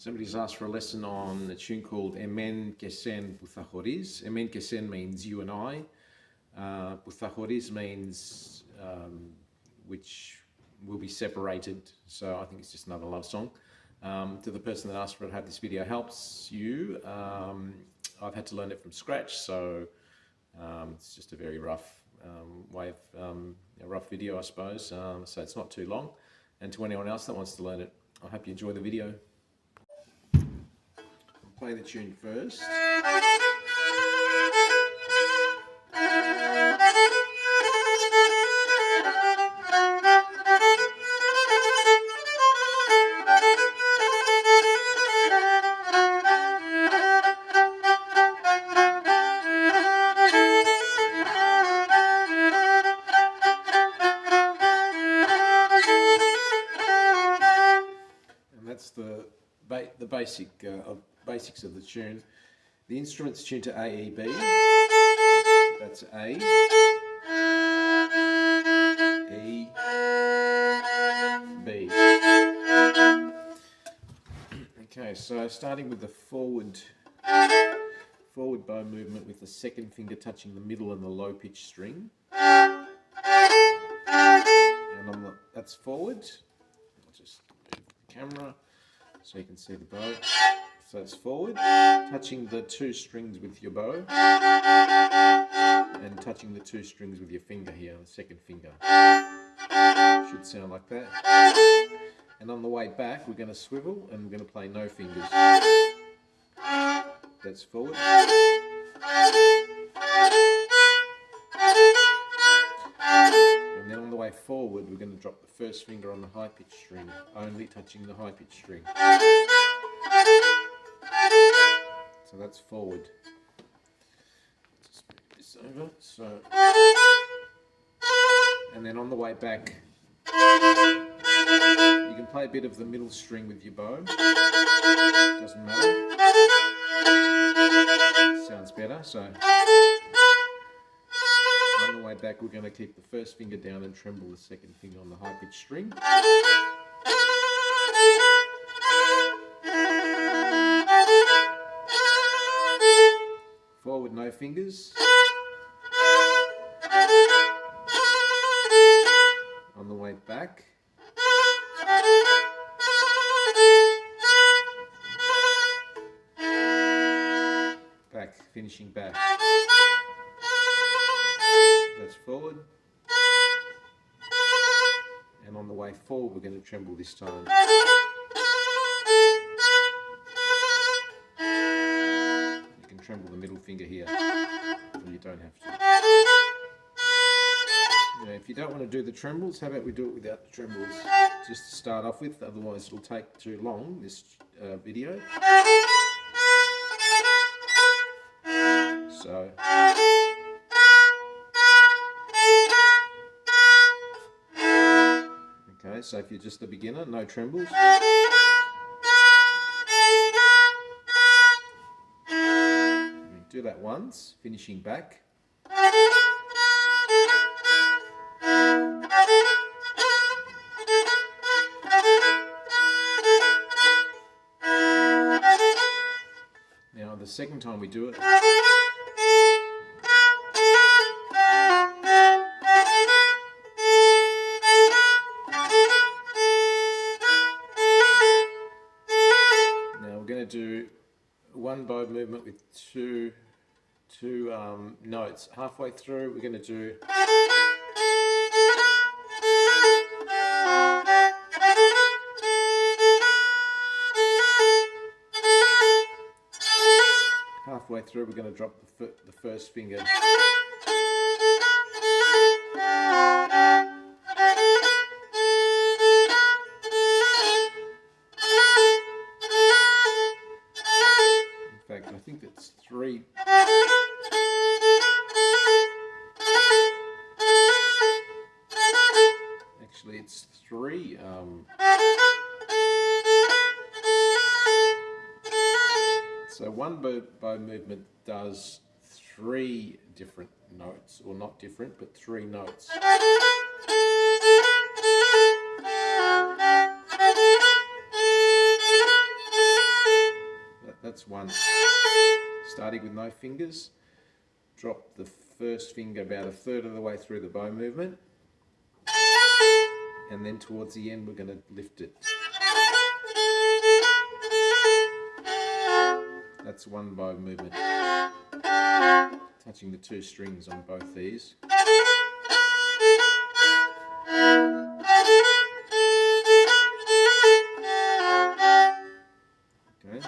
Somebody's asked for a lesson on a tune called Emen khoriz. Emen means you and I. Khoriz means which will be separated. So I think it's just another love song. To the person that asked for it, I hope this video helps you. I've had to learn it from scratch, so it's just a very rough way of a rough video, I suppose. So it's not too long. And to anyone else that wants to learn it, I hope you enjoy the video. I'll play the tune first. That's the basics of the tune. The instrument's tuned to A, E, B. That's A, E, B. Okay, so starting with the forward bow movement with the second finger touching the middle and the low pitch string. And that's forward. I'll just move the camera so you can see the bow. So it's forward, touching the two strings with your bow, and touching the two strings with your finger here, the second finger. Should sound like that. And on the way back, we're going to swivel and we're going to play no fingers. That's forward. And then on the way forward, we're going to drop the first finger on the high pitch string, only touching the high pitch string. So that's forward. Just move this over. So, and then on the way back, you can play a bit of the middle string with your bow. Doesn't matter. Sounds better. So on the way back, we're going to keep the first finger down and tremble the second finger on the high pitch string. Forward, no fingers. On the way back. Back, finishing back. That's forward. And on the way forward, we're going to tremble this time. Tremble the middle finger here, or you don't have to. Now, if you don't want to do the trembles, how about we do it without the trembles, just to start off with, otherwise it'll take too long, this video. So, okay, so if you're just a beginner, no trembles. Do that once, finishing back. Now the second time we do it, now we're going to do one bow movement with two notes. Halfway through, we're going to do we're going to drop the first finger. In fact, I think it's three. Actually, it's three. So one bow movement does three different notes, or not different, but three notes. that's one. Starting with no fingers, drop the first finger about a third of the way through the bow movement, and then towards the end we're going to lift it. That's one bow movement, touching the two strings on both these. Okay.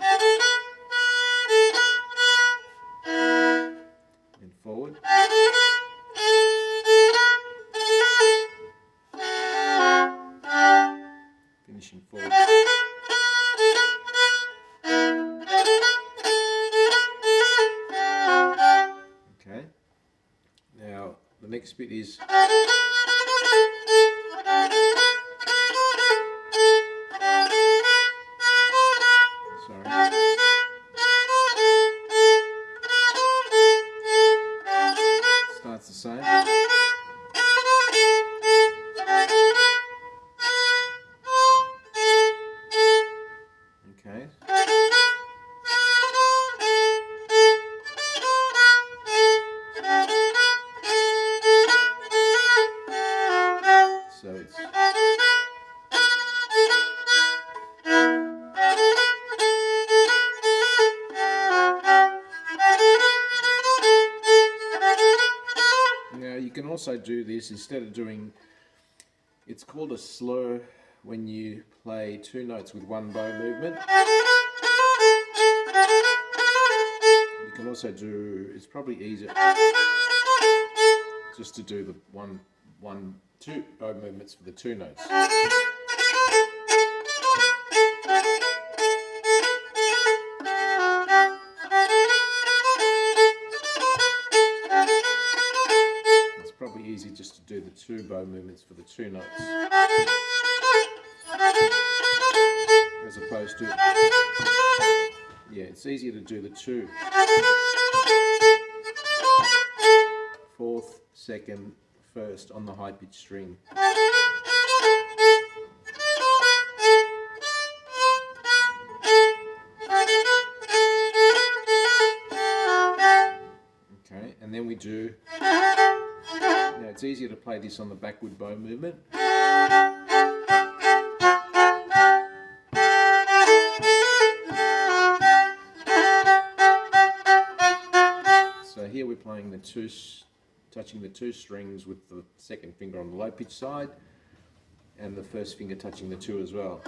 And forward. Finishing forward. Okay. Now the next bit is starts the same. Okay. So it's now you can also do this instead of doing, it's called a slur when you play two notes with one bow movement. You can also do, it's probably easier just to do the two bow movements for the two notes. It's probably easy just to do the two bow movements for the two notes, as opposed to, yeah, it's easier to do the two. Fourth, second, first on the high pitched string. Okay, and then we do, now it's easier to play this on the backward bow movement. So here we're playing the two, touching the two strings with the second finger on the low pitch side and the first finger touching the two as well.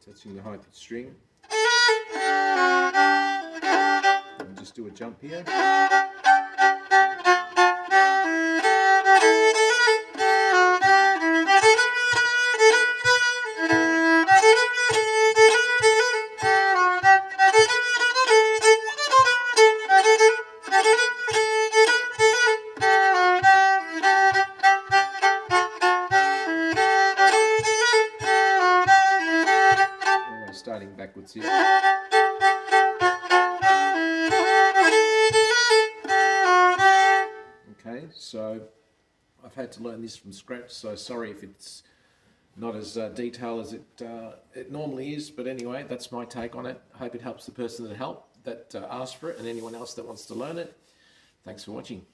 Touching the high pitch string. And just do a jump here. Starting backwards here. Okay, so I've had to learn this from scratch, so sorry if it's not as detailed as it normally is, but anyway, that's my take on it. I hope it helps the person that asked for it and anyone else that wants to learn it. Thanks for watching.